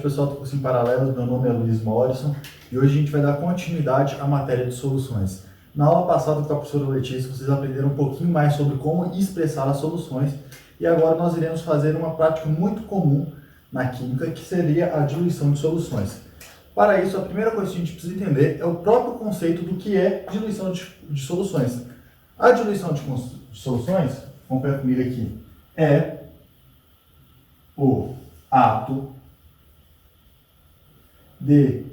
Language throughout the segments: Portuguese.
pessoal do curso em paralelo. Meu nome é Luiz Morrison e hoje a gente vai dar continuidade à matéria de soluções. Na aula passada com a professora Letícia, vocês aprenderam um pouquinho mais sobre como expressar as soluções e agora nós iremos fazer uma prática muito comum na química, que seria a diluição de soluções. Para isso, a primeira coisa que a gente precisa entender é o próprio conceito do que é diluição de soluções. A diluição de soluções, vamos ver comigo aqui, é o ato de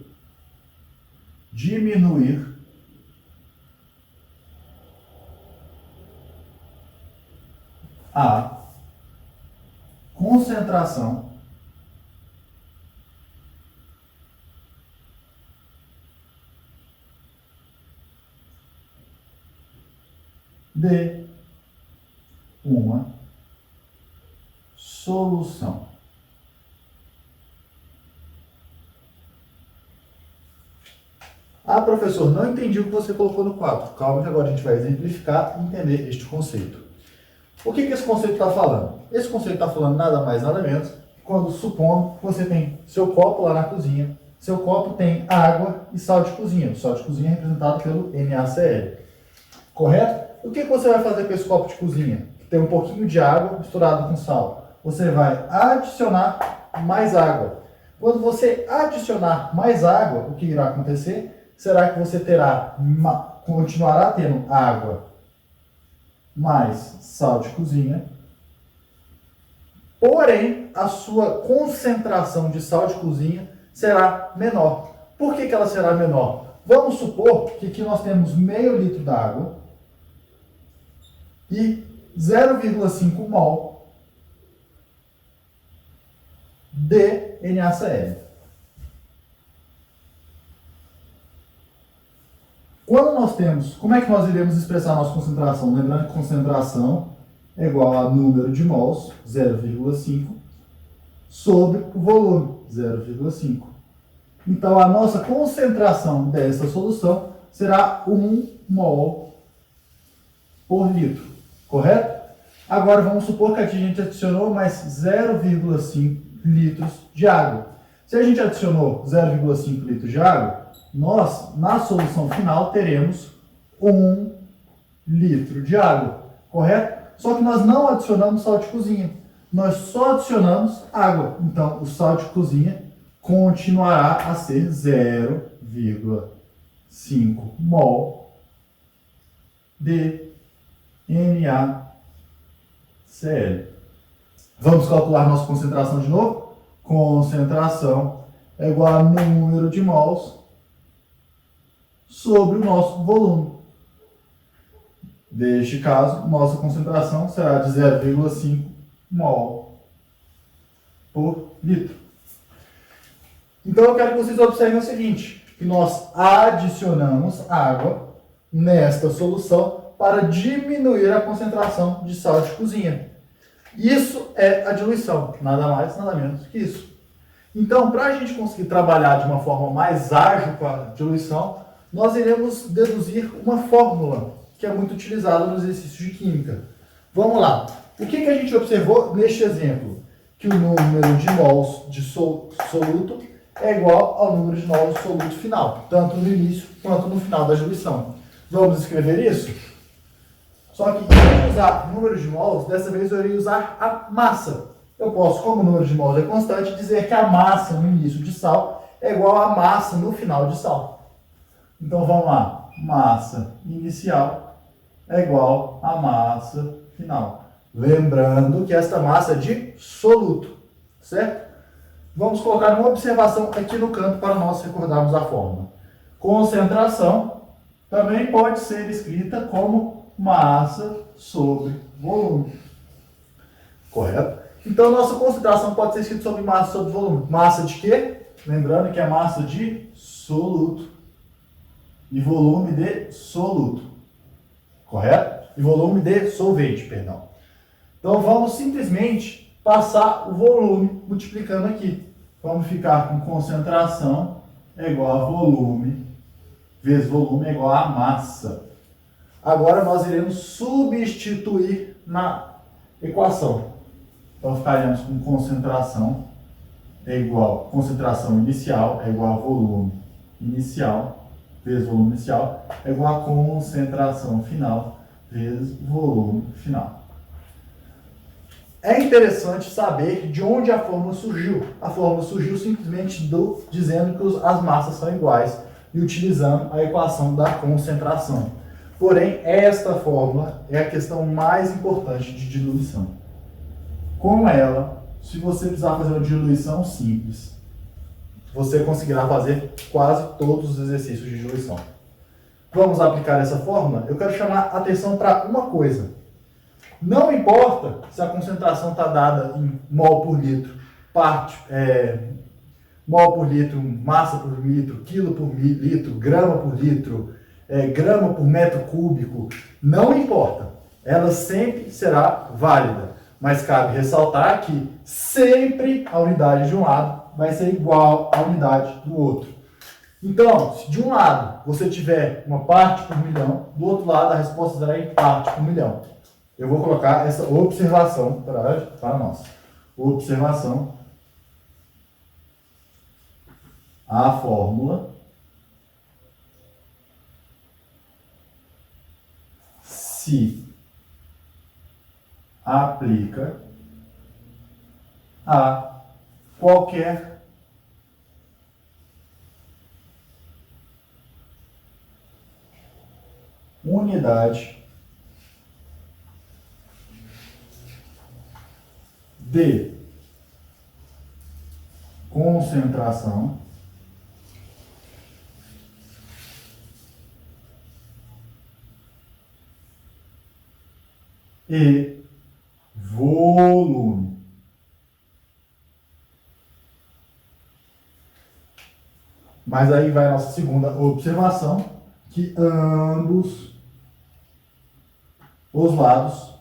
diminuir a concentração de uma solução. Ah, professor, não entendi o que você colocou no quadro. Calma que agora a gente vai exemplificar e entender este conceito. O que esse conceito está falando? Esse conceito está falando nada mais, nada menos, quando supondo que você tem seu copo lá na cozinha, seu copo tem água e sal de cozinha. O sal de cozinha é representado pelo NaCl. Correto? O que você vai fazer com esse copo de cozinha? Que tem um pouquinho de água misturado com sal. Você vai adicionar mais água. Quando você adicionar mais água, o que irá acontecer? Será que você continuará tendo água mais sal de cozinha, porém a sua concentração de sal de cozinha será menor. Por que ela será menor? Vamos supor que aqui nós temos meio litro d'água e 0,5 mol de NaCl. Quando nós temos, como é que nós iremos expressar a nossa concentração? Lembrando que concentração é igual a número de mols, 0,5, sobre o volume, 0,5. Então, a nossa concentração dessa solução será 1 mol por litro, correto? Agora, vamos supor que a gente adicionou mais 0,5 litros de água. Se a gente adicionou 0,5 litros de água, nós, na solução final, teremos 1 litro de água, correto? Só que nós não adicionamos sal de cozinha, nós só adicionamos água. Então, o sal de cozinha continuará a ser 0,5 mol de NaCl. Vamos calcular nossa concentração de novo? Concentração é igual a número de mols sobre o nosso volume. Neste caso, nossa concentração será de 0,5 mol por litro. Então, eu quero que vocês observem o seguinte, que nós adicionamos água nesta solução para diminuir a concentração de sal de cozinha. Isso é a diluição, nada mais, nada menos que isso. Então, para a gente conseguir trabalhar de uma forma mais ágil com a diluição, nós iremos deduzir uma fórmula que é muito utilizada no exercício de química. Vamos lá. O que a gente observou neste exemplo? Que o número de mols de soluto é igual ao número de mols de soluto final, tanto no início quanto no final da diluição. Vamos escrever isso? Só que, em vez de usar número de mols, dessa vez eu irei usar a massa. Eu posso, como o número de mols é constante, dizer que a massa no início de sal é igual à massa no final de sal. Então, vamos lá. Massa inicial é igual à massa final. Lembrando que esta massa é de soluto, certo? Vamos colocar uma observação aqui no canto para nós recordarmos a fórmula. Concentração também pode ser escrita como massa sobre volume. Correto? Então, nossa concentração pode ser escrita sobre massa sobre volume. Massa de quê? Lembrando que é massa de soluto. E volume de soluto. Correto? E volume de solvente, perdão. Então, vamos simplesmente passar o volume multiplicando aqui. Vamos ficar com concentração é igual a volume, vezes volume é igual a massa. Agora, nós iremos substituir na equação. Então, ficaremos com concentração é igual a concentração inicial, é igual a volume inicial, vezes volume inicial, é igual a concentração final, vezes volume final. É interessante saber de onde a fórmula surgiu. A fórmula surgiu simplesmente dizendo que as massas são iguais e utilizando a equação da concentração. Porém, esta fórmula é a questão mais importante de diluição. Com ela, se você precisar fazer uma diluição simples, você conseguirá fazer quase todos os exercícios de diluição. Vamos aplicar essa fórmula? Eu quero chamar a atenção para uma coisa. Não importa se a concentração está dada em mol por litro, mol por litro, massa por litro, quilo por litro, grama por litro, grama por metro cúbico, não importa. Ela sempre será válida. Mas cabe ressaltar que sempre a unidade de um lado vai ser igual à unidade do outro. Então, se de um lado você tiver uma parte por milhão, do outro lado a resposta será em parte por milhão. Eu vou colocar essa observação para nós. Observação. A fórmula se aplica a qualquer unidade de concentração e volume. Mas aí vai a nossa segunda observação, que ambos os lados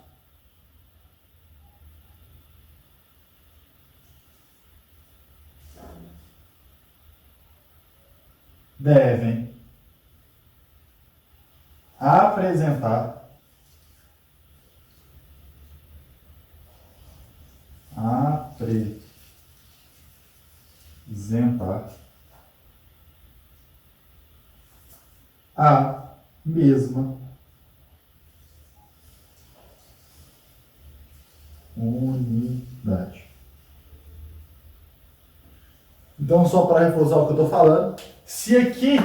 devem apresentar a mesma unidade. Então, só para reforçar o que eu estou falando, se aqui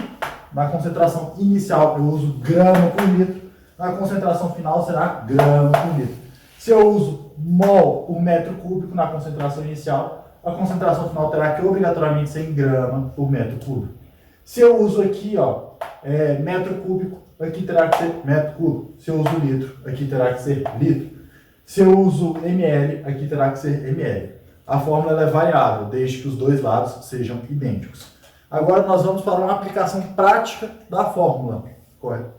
na concentração inicial eu uso grama por litro, na concentração final será grama por litro. Se eu uso mol por metro cúbico na concentração inicial, a concentração final terá que obrigatoriamente ser em grama por metro cúbico. Se eu uso aqui, metro cúbico, aqui terá que ser metro cúbico. Se eu uso litro, aqui terá que ser litro. Se eu uso ml, aqui terá que ser ml. A fórmula é variável, desde que os dois lados sejam idênticos. Agora nós vamos para uma aplicação prática da fórmula. Correto?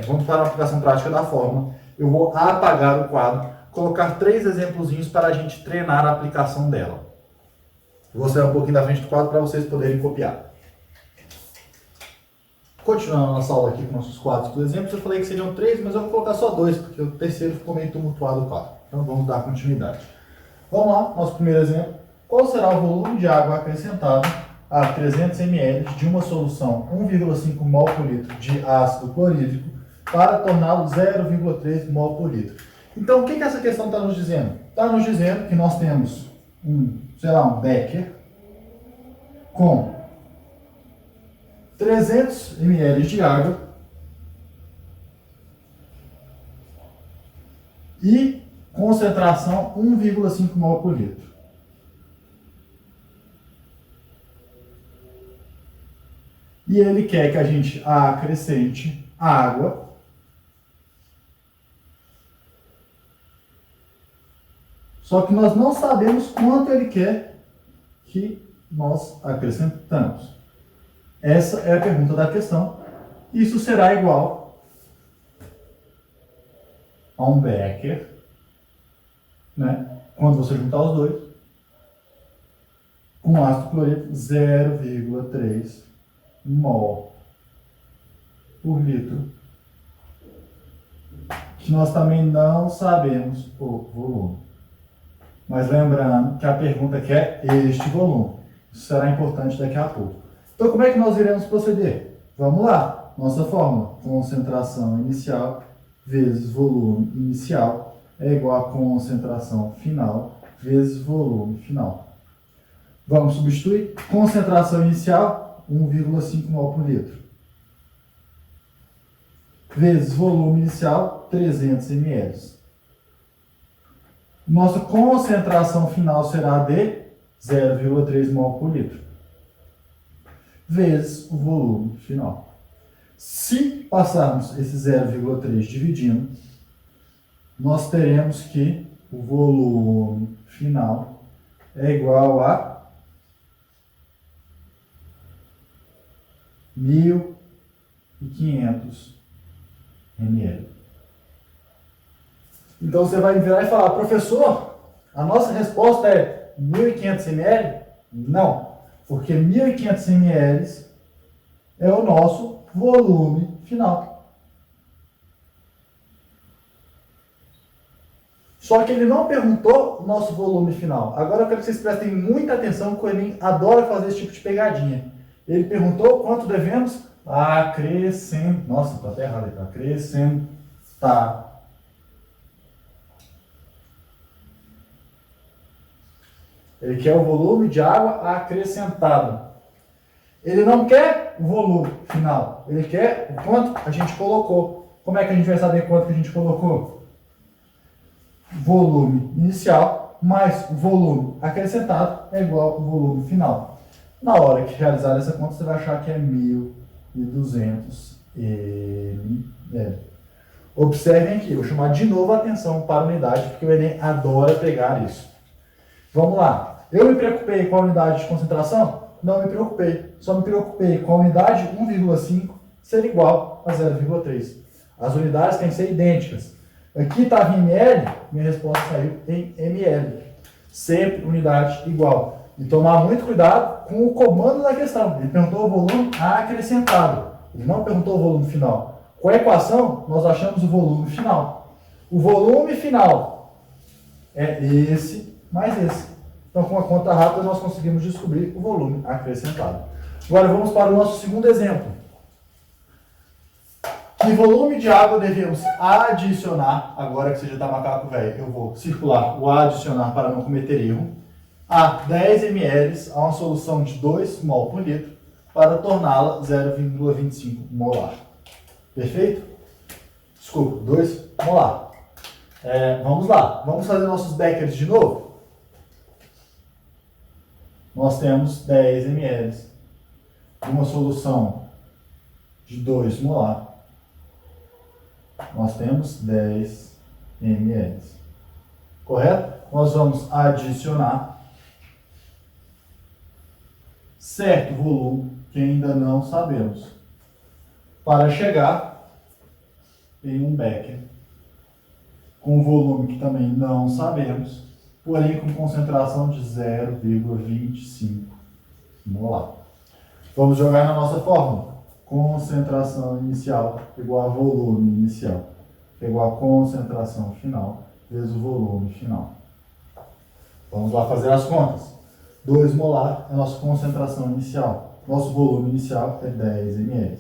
Vamos para uma aplicação prática da fórmula. Eu vou apagar o quadro, colocar 3 exemplozinhos para a gente treinar a aplicação dela. Vou sair um pouquinho da frente do quadro para vocês poderem copiar. Continuando a nossa aula aqui com nossos quadros, por exemplo, eu falei que seriam 3, mas eu vou colocar só 2, porque o terceiro ficou meio tumultuado o quadro. Então vamos dar continuidade. Vamos lá, nosso primeiro exemplo. Qual será o volume de água acrescentado a 300 ml de uma solução 1,5 mol por litro de ácido clorídrico para torná-lo 0,3 mol por litro? Então, o que essa questão está nos dizendo? Está nos dizendo que nós temos um becker com 300 ml de água e concentração 1,5 mol por litro. E ele quer que a gente acrescente água só que nós não sabemos quanto ele quer que nós acrescentamos. Essa é a pergunta da questão. Isso será igual a um becker, né? Quando você juntar os dois, com ácido clorídrico 0,3 mol por litro, que nós também não sabemos o volume. Mas lembrando que a pergunta quer este volume. Isso será importante daqui a pouco. Então, como é que nós iremos proceder? Vamos lá. Nossa fórmula, concentração inicial vezes volume inicial é igual a concentração final vezes volume final. Vamos substituir. Concentração inicial, 1,5 mol por litro. Vezes volume inicial, 300 ml. Nossa concentração final será de 0,3 mol por litro. Vezes o volume final. Se passarmos esse 0,3 dividindo, nós teremos que o volume final é igual a 1.500 ml. Então você vai virar e falar, professor, a nossa resposta é 1.500 ml? Não, porque 1.500 ml é o nosso volume final. Só que ele não perguntou o nosso volume final. Agora eu quero que vocês prestem muita atenção, porque o Enem adora fazer esse tipo de pegadinha. Ele perguntou quanto devemos acrescentar. Nossa, tá até errado aqui. Acrescentar. Ele quer o volume de água acrescentado. Ele não quer o volume final. Ele quer o quanto a gente colocou. Como é que a gente vai saber quanto que a gente colocou? Volume inicial mais o volume acrescentado é igual ao volume final. Na hora que realizar essa conta, você vai achar que é 1.200 ml. Observem aqui, eu vou chamar de novo a atenção para a unidade, porque o Enem adora pegar isso. Vamos lá. Eu me preocupei com a unidade de concentração? Não me preocupei. Só me preocupei com a unidade 1,5 ser igual a 0,3. As unidades têm que ser idênticas. Aqui estava em ml, minha resposta saiu em ml. Sempre unidade igual. E tomar muito cuidado com o comando da questão. Ele perguntou o volume acrescentado. Ele não perguntou o volume final. Com a equação, nós achamos o volume final. O volume final é esse mais esse. Então, com a conta rápida, nós conseguimos descobrir o volume acrescentado. Agora, vamos para o nosso segundo exemplo. Que volume de água devemos adicionar, agora que você já está macaco velho, eu vou circular o adicionar para não cometer erro, a 10 ml a uma solução de 2 mol por litro para torná-la 0,25 molar. Perfeito? Desculpa, 2 molar. Vamos lá, vamos fazer nossos Beckers de novo? Nós temos 10 ml, uma solução de 2 molar. Nós temos 10 ml. Correto? Nós vamos adicionar certo volume que ainda não sabemos para chegar em um becker com volume que também não sabemos, porém com concentração de 0,25 molar. Vamos jogar na nossa fórmula. Concentração inicial igual a volume inicial igual a concentração final vezes o volume final. Vamos lá fazer as contas. 2 molar é a nossa concentração inicial. Nosso volume inicial é 10 ml.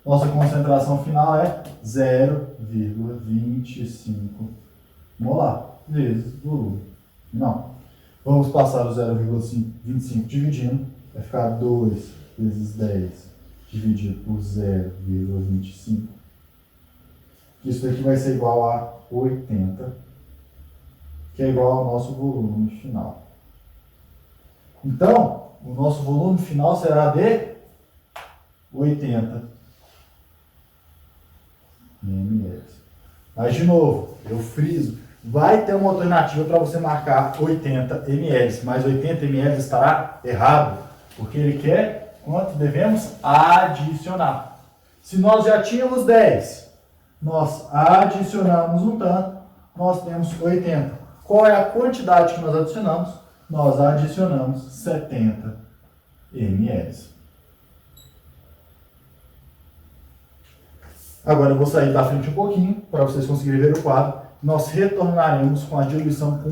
Nossa concentração final é 0,25 molar vezes volume final. Vamos passar o 0,25 dividindo. Vai ficar 2 vezes 10 dividido por 0,25. Isso daqui vai ser igual a 80, que é igual ao nosso volume final. Então, o nosso volume final será de 80 ml. Mas, de novo, eu friso, vai ter uma alternativa para você marcar 80 ml, mas 80 ml estará errado, porque ele quer quanto devemos adicionar. Se nós já tínhamos 10, nós adicionamos um tanto, nós temos 80. Qual é a quantidade que nós adicionamos? Nós adicionamos 70 ml. Agora eu vou sair da frente um pouquinho, para vocês conseguirem ver o quadro. Nós retornaremos com a diluição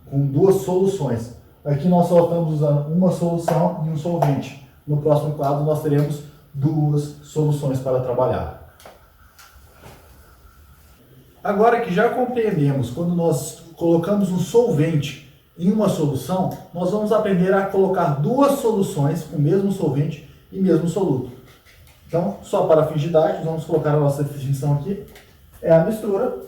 com duas soluções. Aqui nós só estamos usando uma solução e um solvente. No próximo quadro nós teremos duas soluções para trabalhar. Agora que já compreendemos quando nós colocamos um solvente em uma solução, nós vamos aprender a colocar duas soluções com o mesmo solvente e mesmo soluto. Então, só para fins didáticos, vamos colocar a nossa definição aqui. É a mistura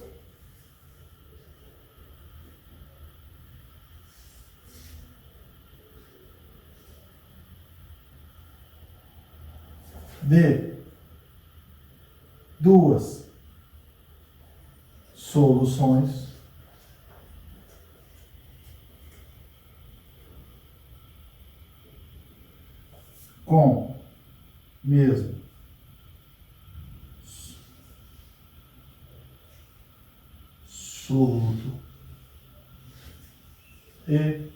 de duas soluções com mesmo soluto e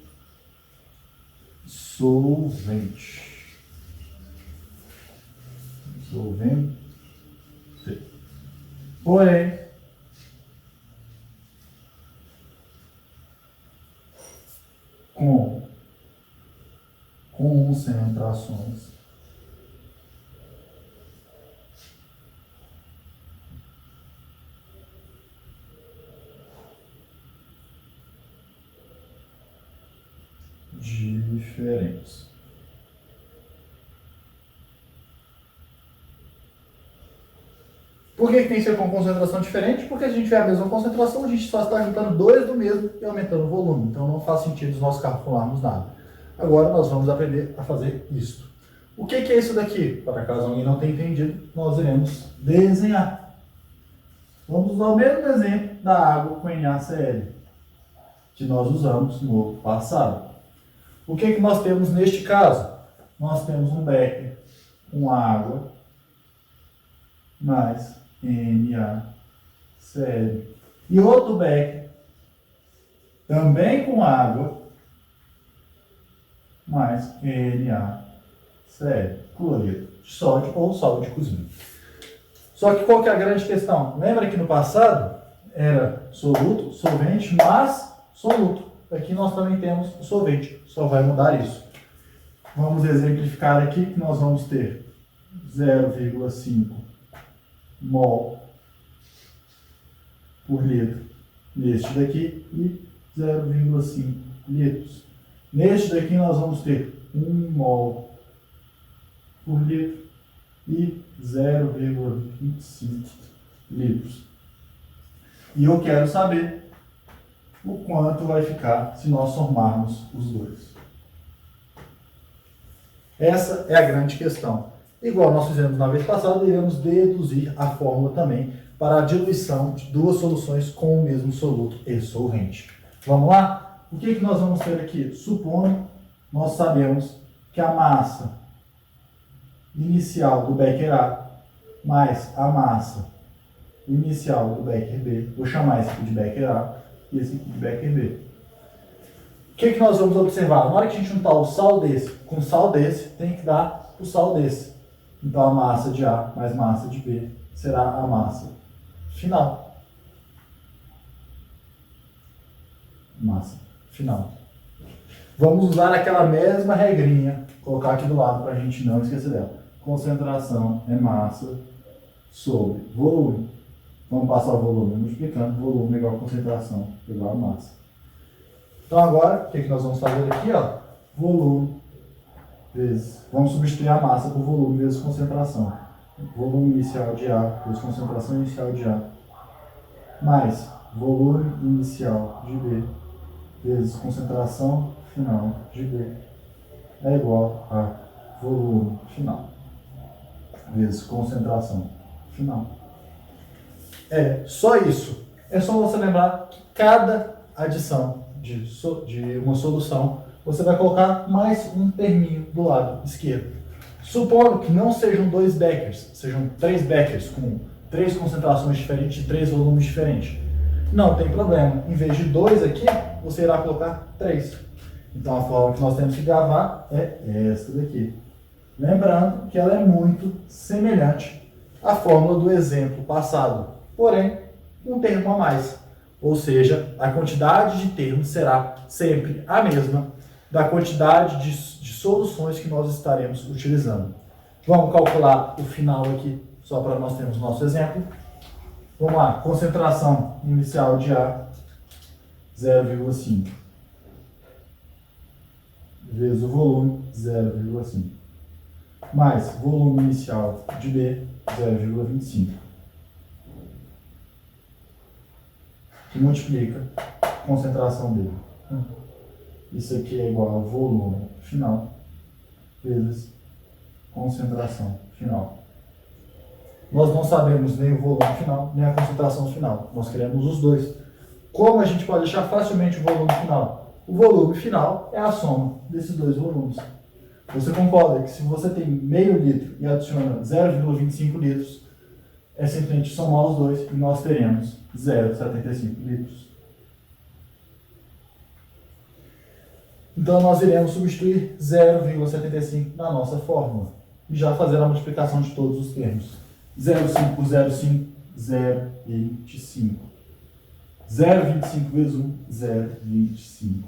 solvente. Porém, com concentrações diferentes. Por que tem que ser com concentração diferente? Porque se a gente tiver a mesma concentração, a gente só está juntando dois do mesmo e aumentando o volume. Então não faz sentido nós calcularmos nada. Agora nós vamos aprender a fazer isso. O que é isso daqui? Para caso alguém não tenha entendido, nós iremos desenhar. Vamos usar o mesmo exemplo da água com NaCl, que nós usamos no passado. O que nós temos neste caso? Nós temos um becker com água mais NaCl. E outro becker também com água mais NaCl, cloreto de sódio ou sal de cozinha. Só que qual que é a grande questão? Lembra que no passado era soluto, solvente, mais soluto. Aqui nós também temos o solvente, só vai mudar isso. Vamos exemplificar aqui que nós vamos ter 0,5 mol por litro neste daqui e 0,5 litros. Neste daqui nós vamos ter 1 mol por litro e 0,25 litros. E eu quero saber o quanto vai ficar se nós somarmos os dois. Essa é a grande questão. Igual nós fizemos na vez passada, iremos deduzir a fórmula também para a diluição de duas soluções com o mesmo soluto e solvente. Vamos lá? O que nós vamos ter aqui? Supondo, nós sabemos que a massa inicial do becker A mais a massa inicial do becker B, vou chamar esse aqui de becker A e esse aqui de becker B. O que nós vamos observar? Na hora que a gente juntar o sal desse com o sal desse, tem que dar o sal desse. Então a massa de A mais massa de B será a massa final. Massa final. Vamos usar aquela mesma regrinha, colocar aqui do lado para a gente não esquecer dela. Concentração é massa sobre volume. Vamos passar o volume multiplicando. Volume igual a concentração igual a massa. Então agora, o que nós vamos fazer aqui? Ó? Volume vezes... Vamos substituir a massa por volume vezes concentração. Volume inicial de A vezes concentração inicial de A. Mais volume inicial de B vezes concentração final de B é igual a volume final vezes concentração final. É só isso. É só você lembrar que cada adição de uma solução, você vai colocar mais um terminho do lado esquerdo. Supondo que não sejam 2 beckers, sejam 3 beckers com 3 concentrações diferentes e 3 volumes diferentes. Não tem problema. Em vez de 2 aqui, você irá colocar 3. Então a fórmula que nós temos que gravar é esta daqui. Lembrando que ela é muito semelhante à fórmula do exemplo passado, porém um termo a mais. Ou seja, a quantidade de termos será sempre a mesma, da quantidade de soluções que nós estaremos utilizando. Vamos calcular o final aqui, só para nós termos nosso exemplo. Vamos lá, concentração inicial de A, 0,5, vezes o volume, 0,5, mais volume inicial de B, 0,25, que multiplica a concentração dele. Isso aqui é igual ao volume final vezes concentração final. Nós não sabemos nem o volume final, nem a concentração final. Nós queremos os dois. Como a gente pode achar facilmente o volume final? O volume final é a soma desses dois volumes. Você concorda que se você tem meio litro e adiciona 0,25 litros, é simplesmente somar os dois e nós teremos 0,75 litros. Então nós iremos substituir 0,75 na nossa fórmula e já fazer a multiplicação de todos os termos. 0,5 por 0,5, 0,25. 0,25 vezes 1, 0,25.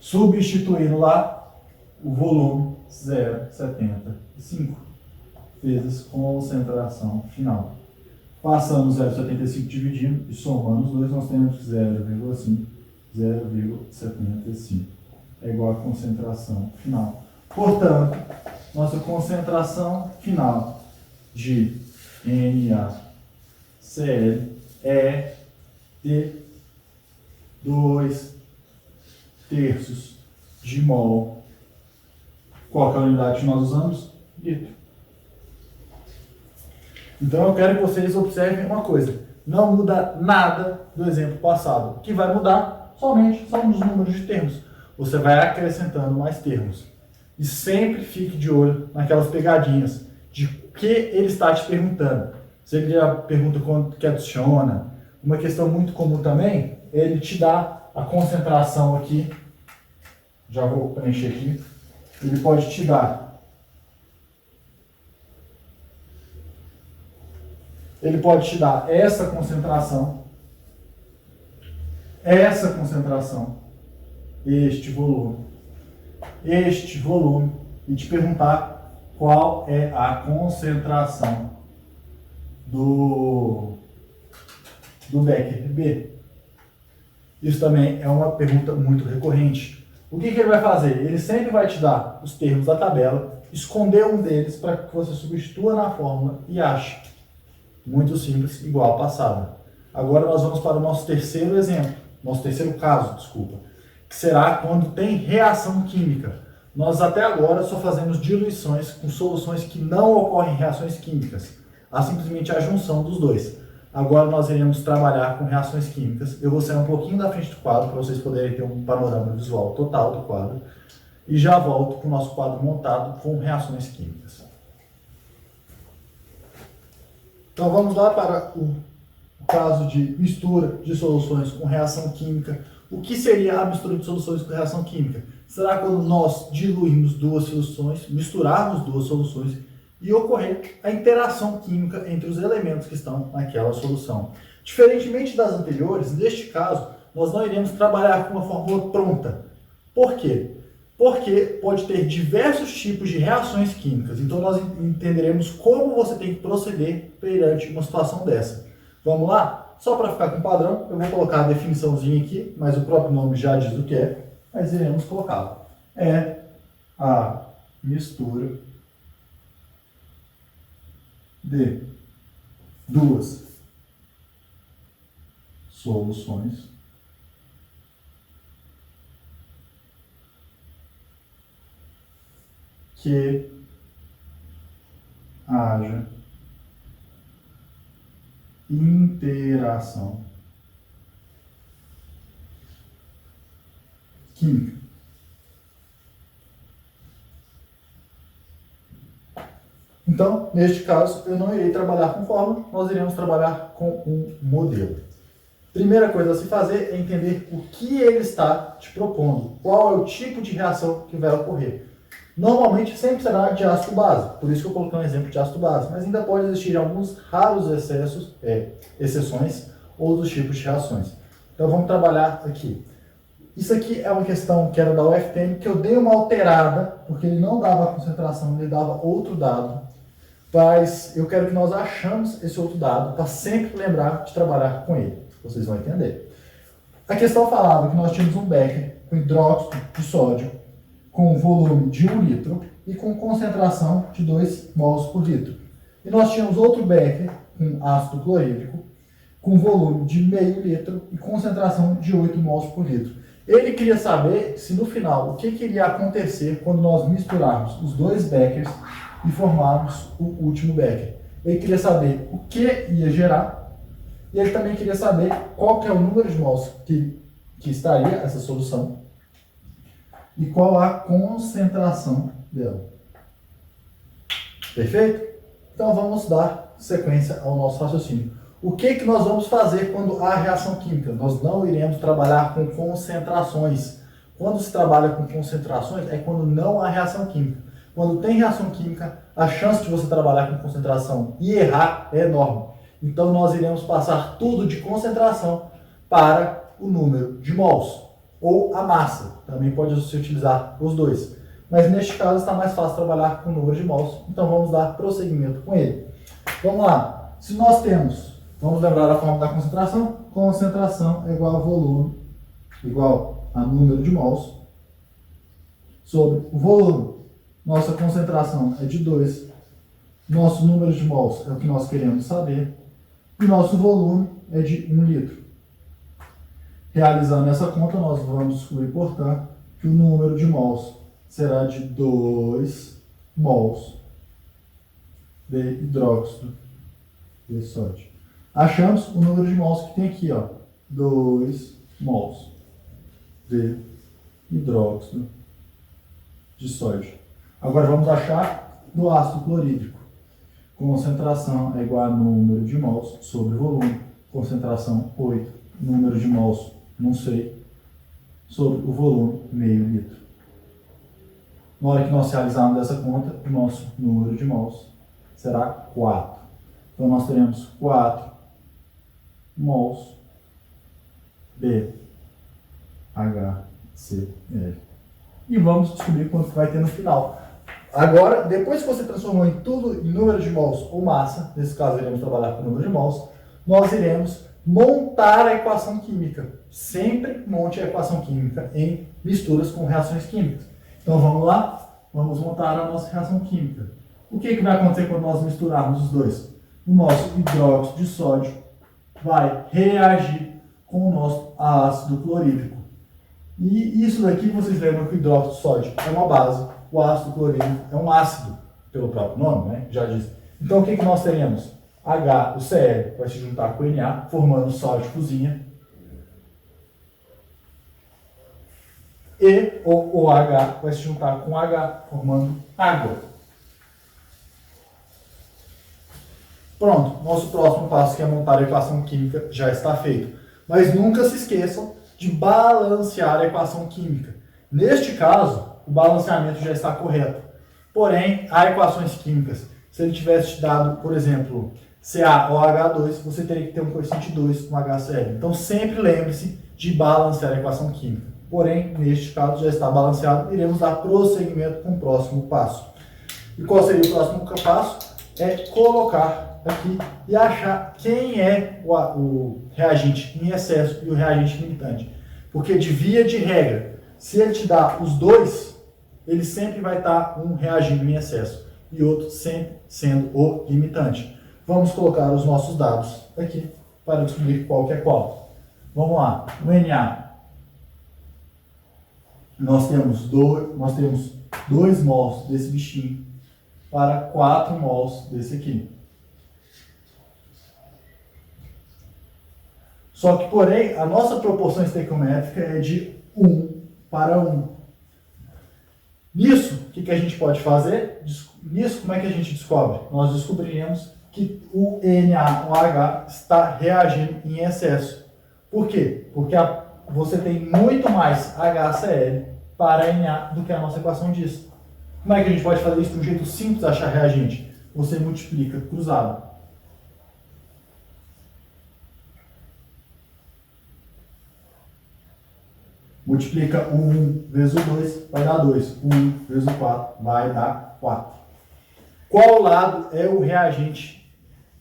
Substituindo lá o volume, 0,75 vezes concentração final. Passando 0,75 dividindo e somando os dois, nós temos 0,5, 0,75. É igual a concentração final. Portanto, nossa concentração final de NaCl é de 2/3 de mol. Qual é a unidade que nós usamos? Litro. Então eu quero que vocês observem uma coisa. Não muda nada do exemplo passado. O que vai mudar somente são os números de termos. Você vai acrescentando mais termos. E sempre fique de olho naquelas pegadinhas de que ele está te perguntando. Se ele já pergunta quanto que adiciona, uma questão muito comum também, ele te dá a concentração aqui. Já vou preencher aqui. Ele pode te dar. Ele pode te dar essa concentração, este volume, e te perguntar qual é a concentração do Becker B. Isso também é uma pergunta muito recorrente. O que ele vai fazer? Ele sempre vai te dar os termos da tabela, esconder um deles para que você substitua na fórmula e ache. Muito simples, igual ao passado. Agora nós vamos para o nosso terceiro exemplo, nosso terceiro caso, desculpa, que será quando tem reação química. Nós até agora só fazemos diluições com soluções que não ocorrem reações químicas. Há simplesmente a junção dos dois. Agora nós iremos trabalhar com reações químicas. Eu vou sair um pouquinho da frente do quadro para vocês poderem ter um panorama visual total do quadro. E já volto com o nosso quadro montado com reações químicas. Então vamos lá para o caso de mistura de soluções com reação química. O que seria a mistura de soluções com reação química? Será quando nós diluirmos duas soluções, misturarmos duas soluções e ocorrer a interação química entre os elementos que estão naquela solução. Diferentemente das anteriores, neste caso, nós não iremos trabalhar com uma fórmula pronta. Por quê? Porque pode ter diversos tipos de reações químicas. Então nós entenderemos como você tem que proceder perante uma situação dessa. Vamos lá? Só para ficar com padrão, eu vou colocar a definiçãozinha aqui, mas o próprio nome já diz o que é, mas iremos colocá-la. É a mistura de duas soluções que haja interação química. Então, neste caso, eu não irei trabalhar com fórmula, nós iremos trabalhar com um modelo. Primeira coisa a se fazer é entender o que ele está te propondo, qual é o tipo de reação que vai ocorrer. Normalmente sempre será de ácido base, por isso que eu coloquei um exemplo de ácido base, mas ainda pode existir alguns raros exceções, outros tipos de reações. Então vamos trabalhar aqui. Isso aqui é uma questão que era da UFTM, que eu dei uma alterada, porque ele não dava a concentração, ele dava outro dado. Mas eu quero que nós achamos esse outro dado para sempre lembrar de trabalhar com ele. Vocês vão entender. A questão falava que nós tínhamos um becker com hidróxido de sódio com volume de 1 litro e com concentração de 2 mols por litro. E nós tínhamos outro becker com ácido clorídrico com volume de meio litro e concentração de 8 mols por litro. Ele queria saber se no final o que iria acontecer quando nós misturarmos os dois beckers e formarmos o último becker. Ele queria saber o que ia gerar e ele também queria saber qual que é o número de mols que estaria essa solução e qual a concentração dela. Perfeito? Então vamos dar sequência ao nosso raciocínio. O que nós vamos fazer quando há reação química? Nós não iremos trabalhar com concentrações. Quando se trabalha com concentrações é quando não há reação química. Quando tem reação química, a chance de você trabalhar com concentração e errar é enorme. Então nós iremos passar tudo de concentração para o número de mols. Ou a massa. Também pode se utilizar os dois. Mas neste caso está mais fácil trabalhar com o número de mols. Então vamos dar prosseguimento com ele. Vamos lá. Se nós temos, vamos lembrar a forma da concentração. Concentração é igual a volume, igual a número de mols, sobre o volume. Nossa concentração é de 2. Nosso número de mols é o que nós queremos saber. E nosso volume é de 1 litro. Realizando essa conta, nós vamos descobrir, portanto, que o número de mols será de 2 mols de hidróxido de sódio. Achamos o número de mols que tem aqui, ó, 2 mols de hidróxido de sódio. Agora vamos achar do ácido clorídrico. Concentração é igual a número de mols sobre volume. Concentração 8. Número de mols, não sei, sobre o volume, meio litro. Na hora que nós realizarmos essa conta, o nosso número de mols será 4. Então nós teremos 4 mols de HCl. E vamos descobrir quanto vai ter no final. Agora, depois que você transformou em tudo em número de mols ou massa, nesse caso iremos trabalhar com o número de mols, nós iremos montar a equação química. Sempre monte a equação química em misturas com reações químicas. Então vamos lá, vamos montar a nossa reação química. O que vai acontecer quando nós misturarmos os dois? O nosso hidróxido de sódio vai reagir com o nosso ácido clorídrico. E isso daqui, vocês lembram que o hidróxido de sódio é uma base, o ácido clorídrico é um ácido, pelo próprio nome, né? Já disse. Então o que nós teremos? O Cl vai se juntar com o Na, formando sal de cozinha. E o OH vai se juntar com H, formando água. Pronto, nosso próximo passo, que é montar a equação química, já está feito. Mas nunca se esqueçam de balancear a equação química. Neste caso, o balanceamento já está correto. Porém, há equações químicas. Se ele tivesse te dado, por exemplo, CaOH2, você teria que ter um coeficiente 2 com HCl. Então, sempre lembre-se de balancear a equação química. Porém, neste caso, já está balanceado. Iremos dar prosseguimento com o próximo passo. E qual seria o próximo passo? É colocar aqui e achar quem é o reagente em excesso e o reagente limitante. Porque, de via de regra, se ele te dá os dois, ele sempre vai estar um reagindo em excesso e outro sempre sendo o limitante. Vamos colocar os nossos dados aqui para descobrir qual que é qual. Vamos lá. No Na, nós temos 2 mols desse bichinho para 4 mols desse aqui. Só que, porém, a nossa proporção estequiométrica é de 1 para 1. Nisso, o que a gente pode fazer? Nisso, como é que a gente descobre? Nós descobriremos que o NaOH está reagindo em excesso. Por quê? Porque você tem muito mais HCl para Na do que a nossa equação diz. Como é que a gente pode fazer isso de um jeito simples de achar reagente? Você multiplica cruzado. Multiplica o 1 vezes o 2, vai dar 2. O 1 vezes o 4 vai dar 4. Qual lado é o reagente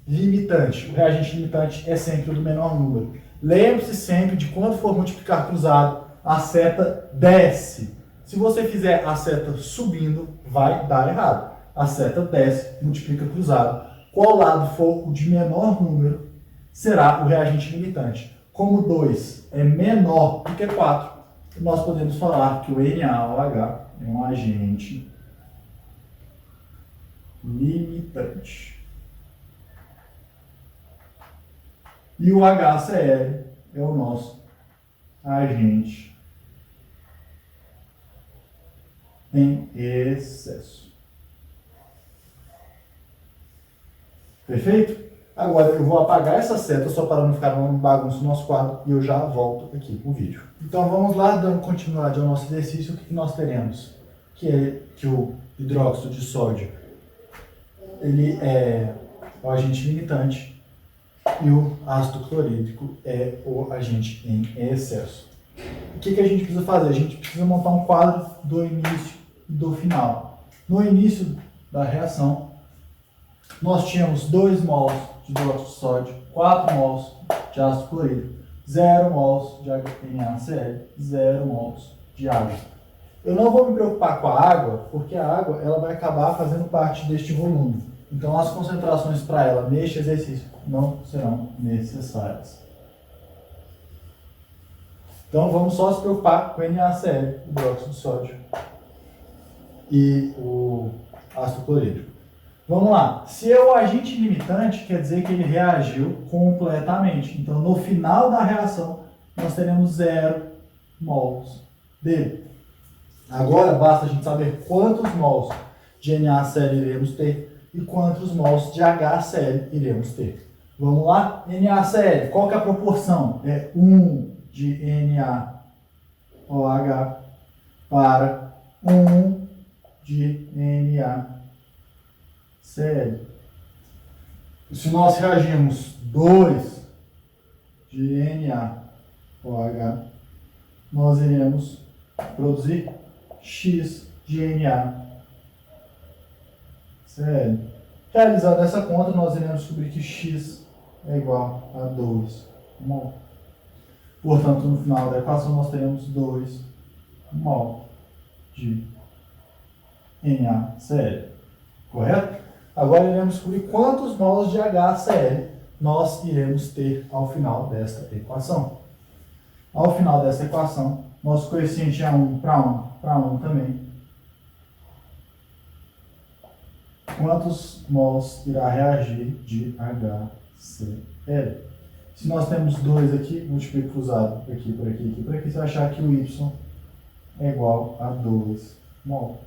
limitante? O reagente limitante é sempre o do menor número. Lembre-se sempre de quando for multiplicar cruzado, a seta desce. Se você fizer a seta subindo, vai dar errado. A seta desce, multiplica cruzado. Qual lado for o de menor número, será o reagente limitante. Como 2 é menor do que 4, nós podemos falar que o NaOH é um agente limitante. E o HCl é o nosso agente em excesso. Perfeito? Agora eu vou apagar essa seta só para não ficar uma bagunça no nosso quadro e eu já volto aqui com o vídeo. Então vamos lá, dando continuidade ao nosso exercício, o que nós teremos? Que o hidróxido de sódio ele é o agente limitante e o ácido clorídrico é o agente em excesso. O que a gente precisa fazer? A gente precisa montar um quadro do início e do final. No início da reação, nós tínhamos 2 mols de hidróxido de sódio, 4 mols de ácido clorídrico, 0 mols de NaCl, 0 mols de água. Eu não vou me preocupar com a água, porque a água ela vai acabar fazendo parte deste volume. Então as concentrações para ela neste exercício não serão necessárias. Então vamos só se preocupar com NaCl, hidróxido de sódio e o ácido clorídrico. Vamos lá. Se é o agente limitante, quer dizer que ele reagiu completamente. Então no final da reação nós teremos 0 mols dele. Agora basta a gente saber quantos mols de NaCl iremos ter e quantos mols de HCl iremos ter. Vamos lá? NaCl, qual que é a proporção? É 1 de NaOH para 1 de NaCl. Se nós reagirmos 2 de NaOH, nós iremos produzir X de NaCl. Realizando essa conta, nós iremos descobrir que X é igual a 2 mol. Portanto, no final da equação, nós teremos 2 mol de NaCl. Correto? Agora iremos descobrir quantos mols de HCl nós iremos ter ao final desta equação. Ao final dessa equação, nosso coeficiente é 1 para 1 também. Quantos mols irá reagir de HCl? Se nós temos 2 aqui, multiplico cruzado aqui, por aqui, aqui, por aqui, você vai achar que o Y é igual a 2 mol.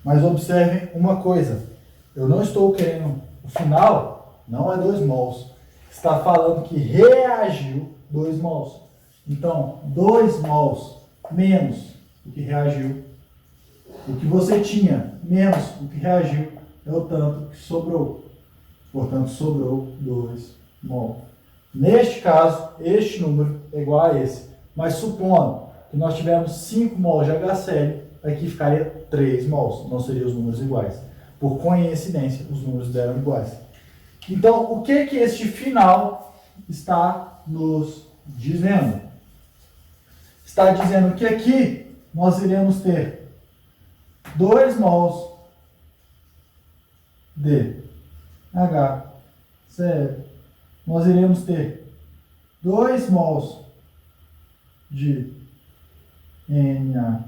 Mas observem uma coisa, eu não estou querendo, o final não é 2 mols, está falando que reagiu 2 mols. Então, 2 mols menos o que reagiu, o que você tinha menos o que reagiu, é o tanto que sobrou. Portanto, sobrou 2 mols. Neste caso, este número é igual a esse. Mas supondo que nós tivermos 5 mols de HCl, aqui ficaria 3 mols. Não seriam os números iguais. Por coincidência, os números eram iguais. Então, o que este final está nos dizendo? Está dizendo que aqui nós iremos ter 2 mols de HCl. Nós iremos ter 2 mols de NaCl,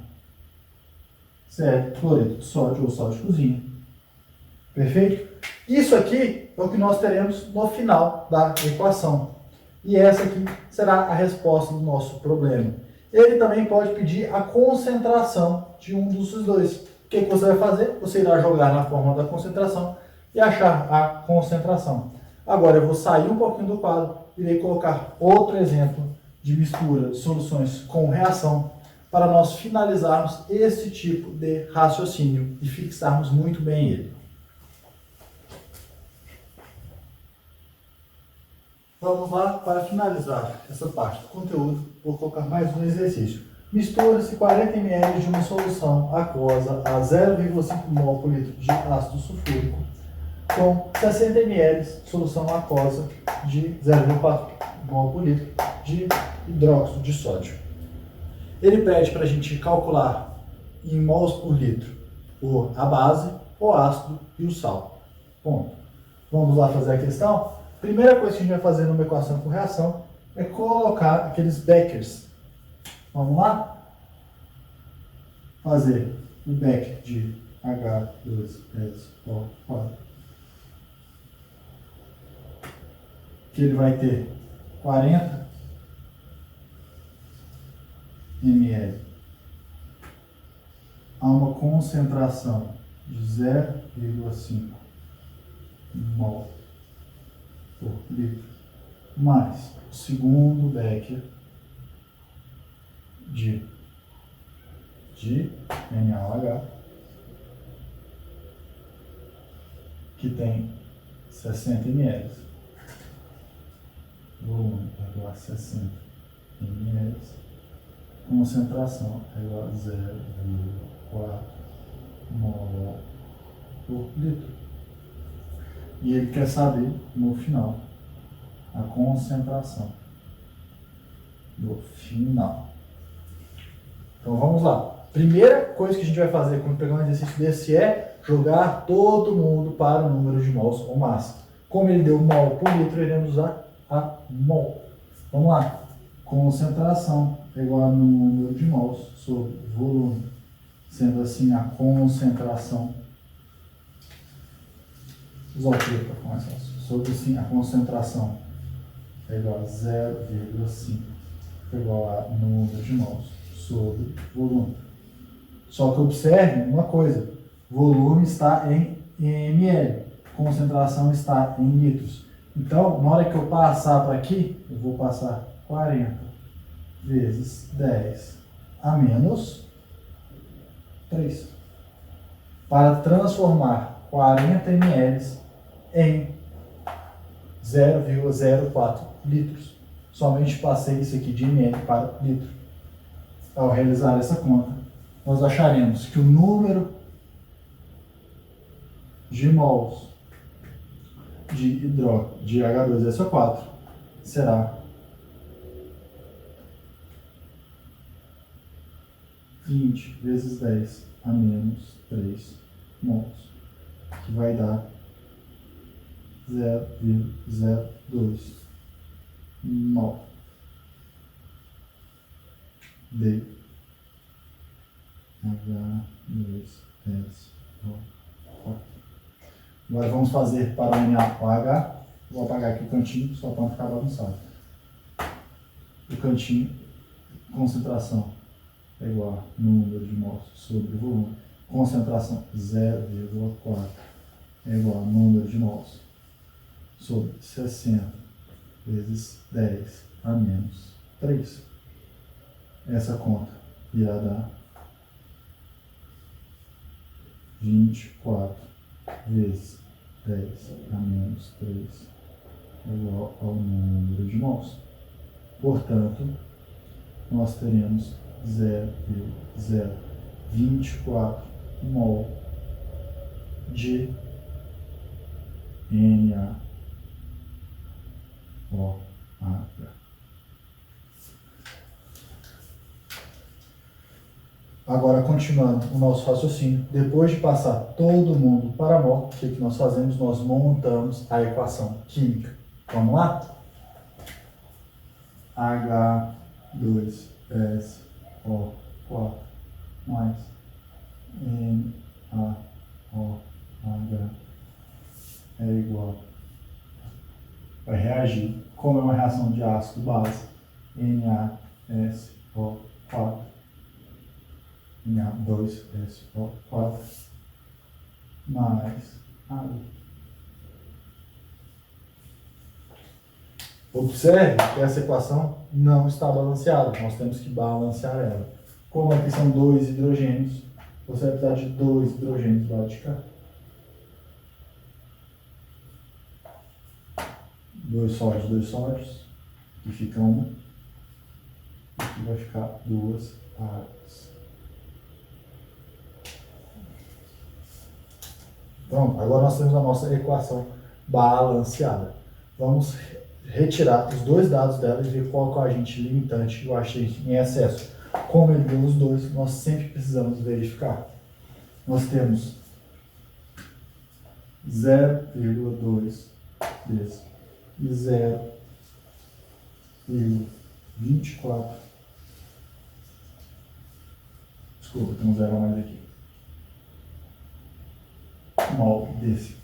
cloreto de sódio ou sal de cozinha. Perfeito? Isso aqui é o que nós teremos no final da equação. E essa aqui será a resposta do nosso problema. Ele também pode pedir a concentração de um dos dois. O que você vai fazer? Você irá jogar na fórmula da concentração e achar a concentração. Agora eu vou sair um pouquinho do quadro e irei colocar outro exemplo de mistura de soluções com reação para nós finalizarmos esse tipo de raciocínio e fixarmos muito bem ele. Vamos lá para finalizar essa parte do conteúdo. Vou colocar mais um exercício. Mistura-se 40 ml de uma solução aquosa a 0,5 mol por litro de ácido sulfúrico com 60 ml de solução aquosa de 0,4 mol por litro de hidróxido de sódio. Ele pede para a gente calcular em mols por litro a base, o ácido e o sal. Bom, vamos lá fazer a questão? Primeira coisa que a gente vai fazer numa equação com reação é colocar aqueles Beckers. Vamos lá? Fazer o Becker de H2SO4, que ele vai ter 40 ml a uma concentração de 0,5 mol por litro, mais o segundo Becker de NaOH, que tem 60 ml. Volume é igual a 60 ml. Concentração é igual a 0,4 mol por litro. E ele quer saber, no final, a concentração no final. Então vamos lá. Primeira coisa que a gente vai fazer quando pegar um exercício desse é jogar todo mundo para o número de mols ou massa. Como ele deu mol por litro, iremos usar a mol. Vamos lá. Concentração é igual a número de mols sobre volume. Sendo assim, a concentração. Usar o que para ficar mais fácil? Sobre assim, a concentração é igual a 0,5 igual a número de mols sobre volume. Só que observe uma coisa, volume está em ml, concentração está em litros. Então, na hora que eu passar para aqui, eu vou passar 40 vezes 10 a menos 3. Para transformar 40 ml em 0,04 litros. Somente passei isso aqui de ml para litro. Ao realizar essa conta, nós acharemos que o número de mols de H2SO4 será 20 vezes 10 a menos 3 mols, que vai dar 0,02 mol de H2SO4. Agora vamos fazer para o NaOH. Vou apagar aqui o cantinho, só para não ficar bagunçado. O cantinho, concentração é igual a número de mols sobre volume. Concentração 0,4 é igual a número de mols sobre 60 vezes 10 a menos 3. Essa conta irá dar 24 vezes 10 a menos 3 igual ao número de mols. Portanto, nós teremos 0,024 mol de NaOH. Agora, continuando o nosso raciocínio, depois de passar todo mundo para mol, o que nós fazemos? Nós montamos a equação química. Vamos lá? H2SO4 mais NaOH é igual. Vai reagir. Como é uma reação de ácido-base, NaSO4 Na2SO4 mais água. Observe que essa equação não está balanceada, nós temos que balancear ela. Como aqui são 2 hidrogênios, você vai precisar de 2 hidrogênios do lado de cá. 2 sódios, que fica 1. Aqui vai ficar 2 águas. Pronto, agora nós temos a nossa equação balanceada. Vamos retirar os dois dados dela e ver qual é o agente limitante e o agente em excesso. Como ele deu os dois, nós sempre precisamos verificar. Nós temos 0,2 desse e 0,24. Desculpa, tem um zero a mais aqui. Mol desse.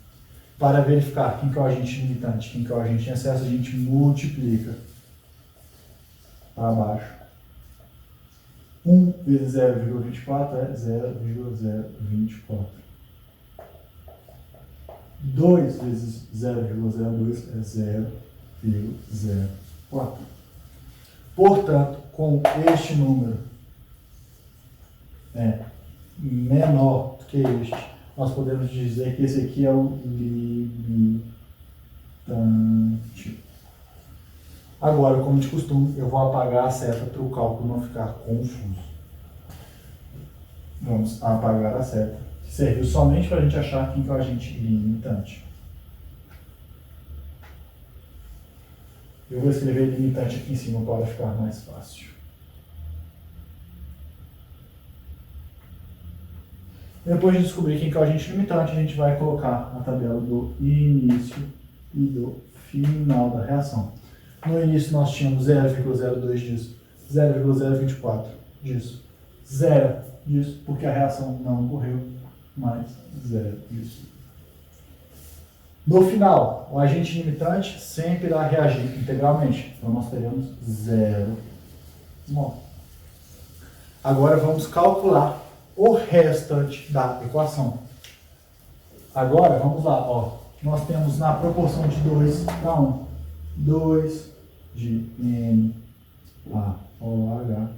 Para verificar quem que é o agente limitante, quem que é o agente em excesso, a gente multiplica para baixo. 1 vezes 0,24 é 0,024. 2 vezes 0,02 é 0,04. Portanto, com este número menor do que este, nós podemos dizer que esse aqui é o limitante. Agora, como de costume, eu vou apagar a seta para o cálculo não ficar confuso. Vamos apagar a seta, que serviu somente para a gente achar quem que é o agente limitante. Eu vou escrever limitante aqui em cima para ficar mais fácil. Depois de descobrir quem que é o agente limitante, a gente vai colocar a tabela do início e do final da reação. No início nós tínhamos 0,02 disso, 0,024 disso, 0 disso, porque a reação não ocorreu, mais 0 disso. No final, o agente limitante sempre irá reagir integralmente, então nós teremos 0 mol. Agora vamos calcular o restante da equação. Agora, vamos lá, ó. Nós temos na proporção de 2 para 1, 2 de NaOH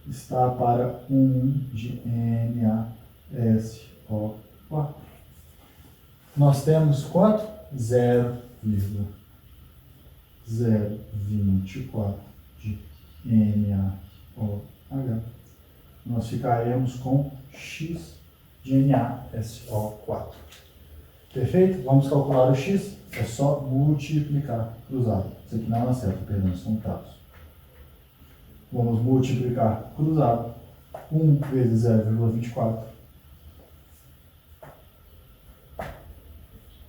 está para 1 de NaSO4. Nós temos quanto? 0,024 de NaOH. Nós ficaremos com X de NaSO4. Perfeito? Vamos calcular o X? É só multiplicar cruzado. Isso aqui não é certo, perdão, são talos. Vamos multiplicar cruzado. 1 vezes 0,24.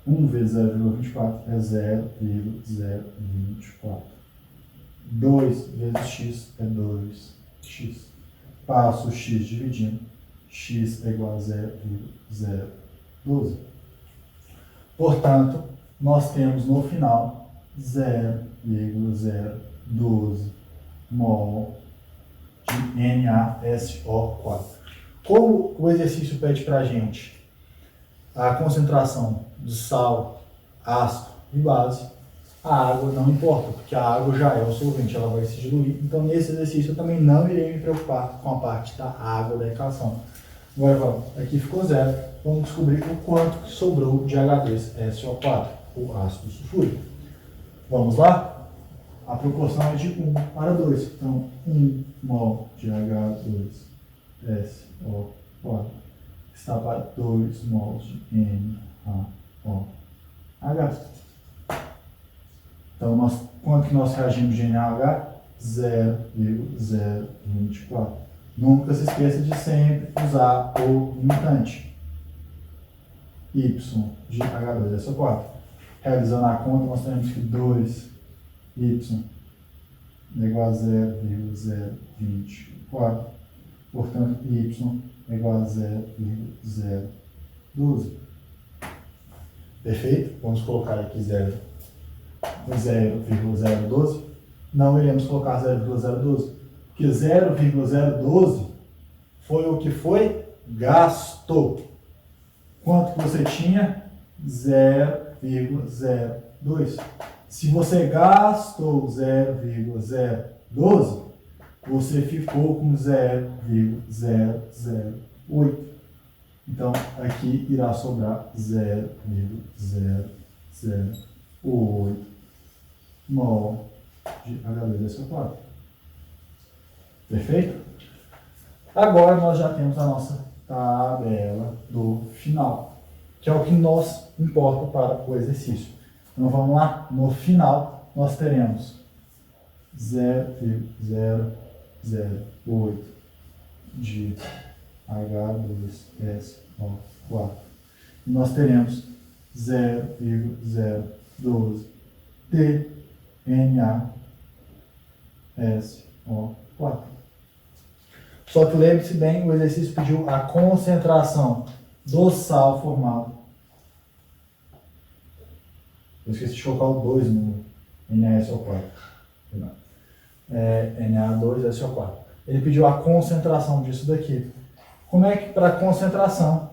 1 vezes 0,24 é 0,024. 2 vezes x é 2x. Passo o x dividindo. X é igual a 0,012. Portanto, nós temos no final 0,012 mol de NaSO4. Como o exercício pede para a gente a concentração de sal, ácido e base, a água não importa, porque a água já é o solvente, ela vai se diluir. Então, nesse exercício, eu também não irei me preocupar com a parte da água da equação. Agora vamos, aqui ficou 0. Vamos descobrir o quanto que sobrou de H2SO4, o ácido sulfúrico. Vamos lá? A proporção é de 1 para 2. Então, 1 mol de H2SO4 está para 2 mols de NaOH. Então, quanto que nós reagimos de NaOH? 0,024. Nunca se esqueça de sempre usar o limitante. Y de H2SO4. Realizando a conta, nós temos que 2y é igual a 0,024. Portanto, y é igual a 0,012. Perfeito? Vamos colocar aqui 0,012. Não iremos colocar 0,012, porque 0,012 foi o que foi gasto. Quanto que você tinha? 0,02. Se você gastou 0,012, você ficou com 0,008. Então, aqui irá sobrar 0,008 mol de H2SO4. Perfeito? Agora nós já temos a nossa tabela do final, que é o que nos importa para o exercício. Então vamos lá, no final nós teremos 0,008 de H2SO4. E nós teremos 0,012 de NaSO4. Só que lembre-se bem, o exercício pediu a concentração do sal formado. Eu esqueci de colocar o 2 no NaSO4. Na2SO4. Ele pediu a concentração disso daqui. Como é que para a concentração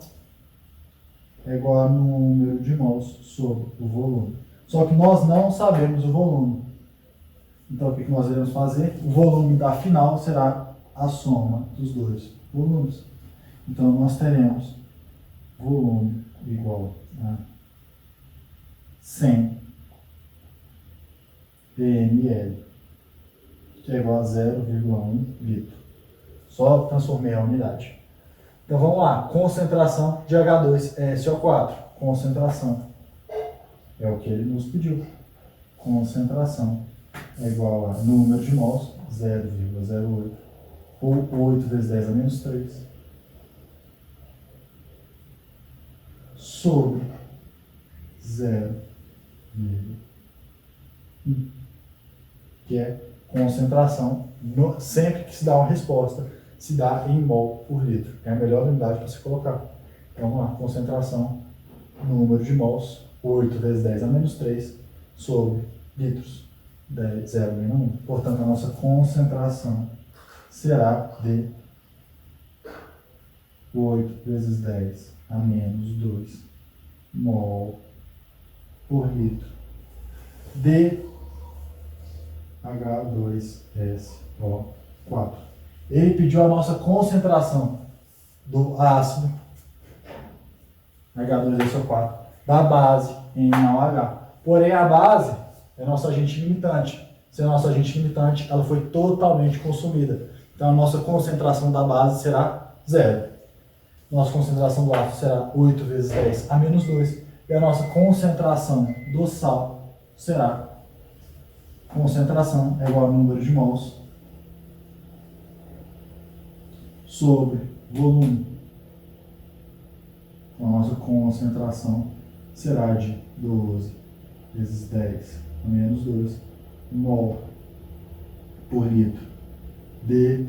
é igual a número de mols sobre o volume? Só que nós não sabemos o volume. Então o que nós iremos fazer? O volume da final será a soma dos dois volumes. Então nós teremos volume igual a 100 ml, que é igual a 0,1 litro. Só transformei a unidade. Então vamos lá, concentração de H2SO4. Concentração é o que ele nos pediu. Concentração é igual a número de mols, 0,08, ou 8 vezes 10 a menos 3, sobre 0,1, que é concentração, sempre que se dá uma resposta, se dá em mol por litro. É a melhor unidade para se colocar. Então, vamos lá, concentração, número de mols, 8 vezes 10 a menos 3, sobre litros, 0,1. Portanto, a nossa concentração será de 8 vezes 10 a menos 2 mol por litro de H2SO4. Ele pediu a nossa concentração do ácido H2SO4 da base em NaOH. Porém, a base é nosso agente limitante. Se é nosso agente limitante, ela foi totalmente consumida. Então, a nossa concentração da base será 0. Nossa concentração do ácido será 8 vezes 10 a menos 2. E a nossa concentração do sal será concentração é igual ao número de mols sobre volume. Então, a nossa concentração será de 12 vezes 10 a menos 2 mol por litro de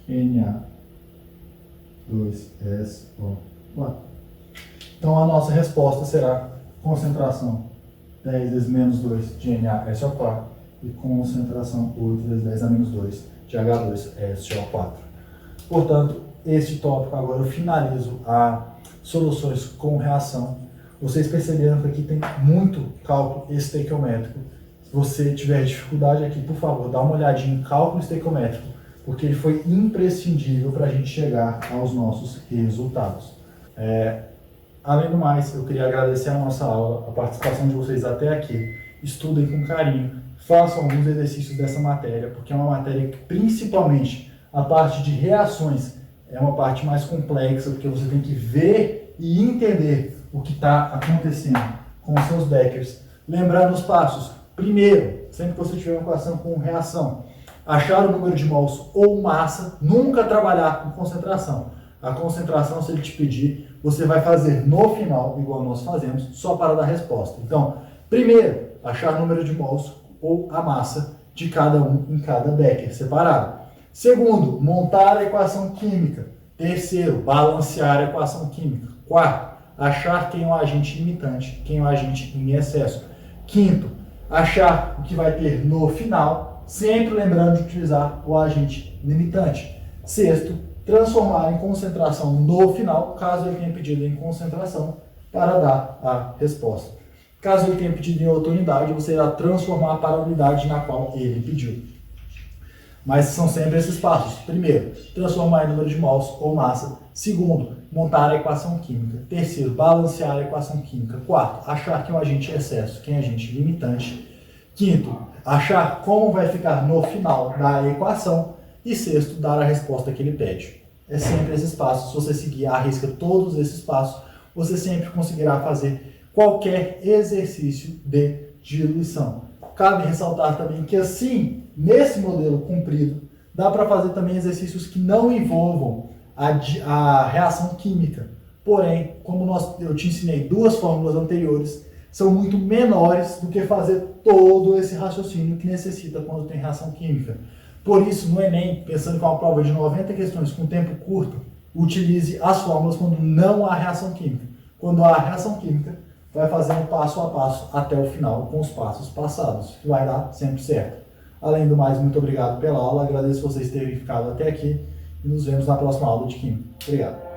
Na2SO4. Então, a nossa resposta será concentração 10 vezes menos 2 de NaSO4 e concentração 8 vezes 10 a menos 2 de H2SO4. Portanto, este tópico agora eu finalizo a soluções com reação. Vocês perceberam que aqui tem muito cálculo estequiométrico. Se você tiver dificuldade aqui, por favor, dá uma olhadinha em cálculo estequiométrico, porque ele foi imprescindível para a gente chegar aos nossos resultados. Além do mais, eu queria agradecer a nossa aula, a participação de vocês até aqui. Estudem com carinho, façam alguns exercícios dessa matéria, porque é uma matéria que, principalmente, a parte de reações é uma parte mais complexa, porque você tem que ver e entender o que está acontecendo com os seus Beckers. Lembrando os passos. Primeiro, sempre que você tiver uma equação com reação, achar o número de mols ou massa, nunca trabalhar com concentração. A concentração, se ele te pedir, você vai fazer no final, igual nós fazemos, só para dar resposta. Então, primeiro, achar o número de mols ou a massa de cada um em cada Becker separado. Segundo, montar a equação química. Terceiro, balancear a equação química. Quarto, achar quem é o agente limitante, quem é o agente em excesso. Quinto, achar o que vai ter no final, sempre lembrando de utilizar o agente limitante. Sexto, transformar em concentração no final, caso ele tenha pedido em concentração, para dar a resposta. Caso ele tenha pedido em outra unidade, você irá transformar para a unidade na qual ele pediu. Mas são sempre esses passos. Primeiro, transformar em número de mols ou massa. Segundo, montar a equação química. Terceiro, balancear a equação química. Quarto, achar quem é o agente excesso, quem é o agente limitante. Quinto, achar como vai ficar no final da equação. E sexto, dar a resposta que ele pede. É sempre esses passos. Se você seguir à risca todos esses passos, você sempre conseguirá fazer qualquer exercício de diluição. Cabe ressaltar também que assim, nesse modelo comprido, dá para fazer também exercícios que não envolvam a reação química. Porém, como eu te ensinei duas fórmulas anteriores, são muito menores do que fazer todo esse raciocínio que necessita quando tem reação química. Por isso, no Enem, pensando que é uma prova de 90 questões com tempo curto, utilize as fórmulas quando não há reação química. Quando há reação química, vai fazendo passo a passo até o final com os passos passados, que vai dar sempre certo. Além do mais, muito obrigado pela aula, agradeço vocês terem ficado até aqui e nos vemos na próxima aula de Química. Obrigado.